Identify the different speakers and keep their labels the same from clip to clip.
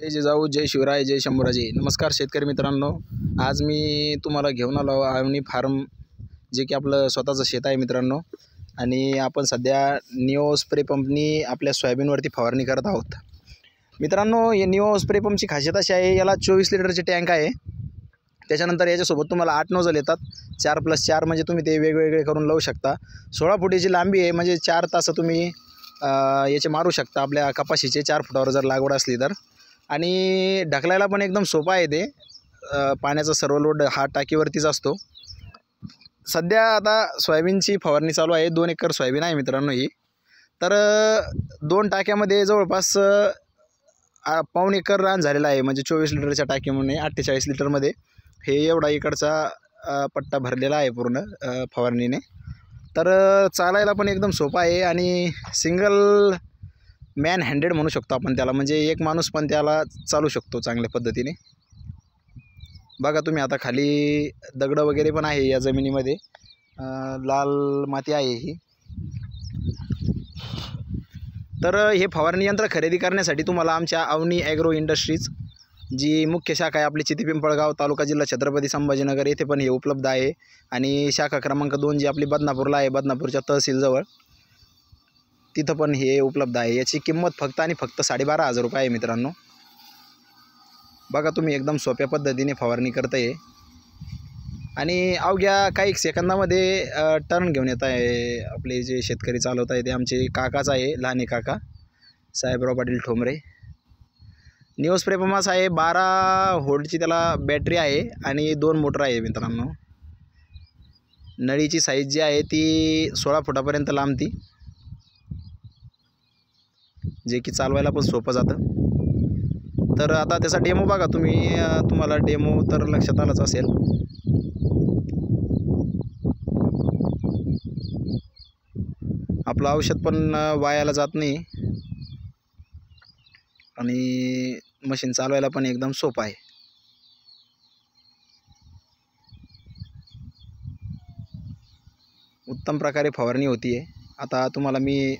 Speaker 1: जय जिजाऊ, जय शिवराय, जय शंभूराजे. नमस्कार शेतकरी मित्रांनो. आज मी तुम्हाला घेऊन आलो अवनी फार्म, जे की आपलं स्वतःचं शेत आहे मित्रांनो. आणि आपण सध्या निओ स्प्रे पंपनी आपल्या सोयाबीनवरती फवारणी करत आहोत मित्रांनो. हे निओ स्प्रे पंपची खासियत अशी आहे, याला 24 लिटरचे टँक आहे. त्याच्यानंतर याच्यासोबत तुम्हाला 8 नोजल येतात. 4+4 म्हणजे तुम्ही ते वेगवेगळे करून लावू शकता. 16 फुटाची लांबी आहे, म्हणजे 4 तास तुम्ही याचे मारू शकता आपल्या कपाशीचे 4 फुटावर जर लागवड असली तर. आणि ढकलायला पण एकदम सोपं आहे ते. पाण्याचा सर्व लोड हा टाकीवरतीच असतो. सध्या आता सोयाबीनची फवारणी चालू आहे. 2 एकर सोयाबीन आहे मित्रांनो ही. तर 2 टाक्यामध्ये जवळपास पाऊण एकर रान झालेलं आहे. म्हणजे 24 लिटरच्या टाकीमध्ये 48 लिटरमध्ये हे एवढा एकरचा पट्टा भरलेला आहे पूर्ण फवारणीने. तर चालायला पण एकदम सोपं आहे आणि सिंगल मॅन हँडेड म्हणू शकतो आपण त्याला. म्हणजे एक माणूस पण त्याला चालू शकतो चांगल्या पद्धतीने. बघा तुम्ही आता खाली दगड वगैरे पण आहे या जमिनीमध्ये. लाल माती आहे ही. तर हे फवारणी यंत्र खरेदी करण्यासाठी तुम्हाला आमच्या अवनी ॲग्रो इंडस्ट्रीज, जी मुख्य शाखा आहे आपली चितीपिंपळगाव, तालुका जिल्हा छत्रपती संभाजीनगर, येथे पण हे उपलब्ध आहे. आणि शाखा क्रमांक 2 जी आपली बदनापूरला आहे, बदनापूरच्या तहसीलजवळ, तिथं पण हे उपलब्ध आहे. याची किंमत फक्त आणि फक्त 12,500 रुपये आहे मित्रांनो. बघा तुम्ही एकदम सोप्या पद्धतीने फवारणी करता आहे आणि अवघ्या काही सेकंदामध्ये टर्न घेऊन येत आहे. आपले जे शेतकरी चालवत आहे ते आमचे काकाच आहे, लहाने काका Sahebrao Patil Thombare. Neo spray pump असा आहे, 12 व्होल्टची त्याला बॅटरी आहे आणि 2 मोटर आहे मित्रांनो. नळीची साईज जी आहे ती 16 फुटापर्यंत लांबती, जे की चालवायला पण सोपं जातं. तर आता त्याचा डेमो बघा तुम्ही. तुम्हाला डेमो तर लक्षात आलाच असेल. आपलं औषध पण वायाला जात नाही आणि मशीन चालवायला पण एकदम सोपं आहे. उत्तम प्रकारे फवारणी होती आहे. आता तुम्हाला मी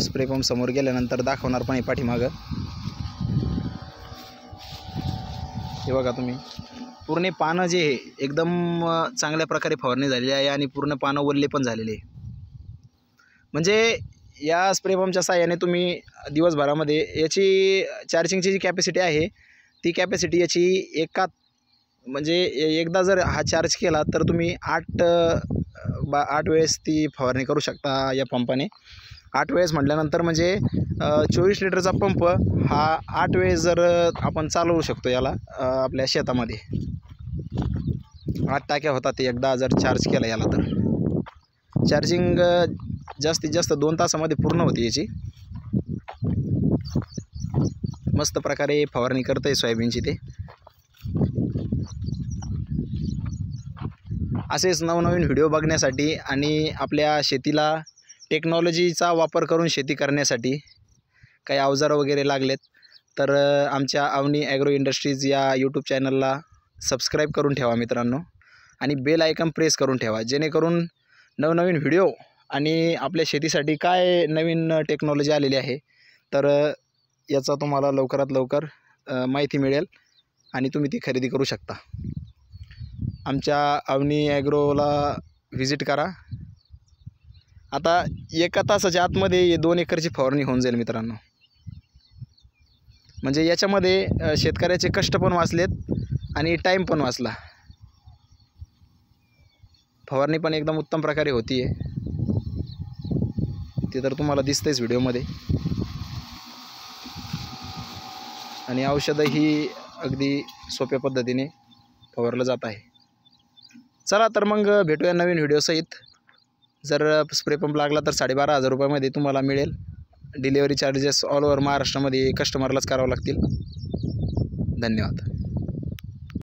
Speaker 1: स्प्रे पंप समोर गेल्यानंतर दाखवणार पण आहे पाठीमागं. हे बघा तुम्ही, पूर्ण पानं जे आहे एकदम चांगल्या प्रकारे फवारणी झालेली आहे आणि पूर्ण पानं ओले पण झालेले आहे. म्हणजे या स्प्रे पंपच्या साहाय्याने तुम्ही दिवसभरामध्ये याची चार्जिंगची जी कॅपॅसिटी आहे ती कॅपॅसिटी याची म्हणजे एकदा जर हा चार्ज केला तर तुम्ही 8 वेळेस ती फवारणी करू शकता या पंपाने. 8 वेळेस म्हटल्यानंतर म्हणजे 24 लिटरचा पंप हा 8 वेळेस जर आपण चालवू शकतो याला आपल्या शेतामध्ये. 8 टाक्या होतात एकदा जर चार्ज केला याला. तर चार्जिंग जास्तीत जास्त 2 तासामध्ये पूर्ण होती याची. मस्त प्रकारे फवारणी करतं आहे सोयाबीनची ते. असेच नवनवीन व्हिडिओ बघण्यासाठी आणि आपल्या शेतीला टेक्नॉलॉजीचा वापर करून शेती करण्यासाठी काही अवजारं वगैरे लागलेत तर आमच्या अवनी ॲग्रो इंडस्ट्रीज या यूट्यूब चॅनलला सबस्क्राईब करून ठेवा मित्रांनो. आणि बेल आयकॉन प्रेस करून ठेवा, जेणेकरून नवनवीन व्हिडिओ आणि आपल्या शेतीसाठी काय नवीन टेक्नॉलॉजी आलेली आहे तर याचा तुम्हाला लवकरात लवकर माहिती मिळेल आणि तुम्ही ती खरेदी करू शकता. आमच्या अवनी ॲग्रोला व्हिजिट करा. आता 1 तासाच्या आतमध्ये 2 एकरची फवारणी होऊन जाईल मित्रांनो. म्हणजे याच्यामध्ये शेतकऱ्याचे कष्ट पण वाचलेत आणि टाईम पण वाचला. फवारणी पण एकदम उत्तम प्रकारे होती आहे, ते तर तुम्हाला दिसतंयच व्हिडिओमध्ये. आणि औषधही अगदी सोप्या पद्धतीने फवारलं जात आहे. चला तर मग भेटूया नवीन व्हिडिओसहित. जर स्प्रे पंप लागला तर 12,500 रुपयामध्ये तुम्हाला मिळेल. डिलिव्हरी चार्जेस ऑल ओव्हर महाराष्ट्रामध्ये कस्टमरलाच करावं लागतील. धन्यवाद.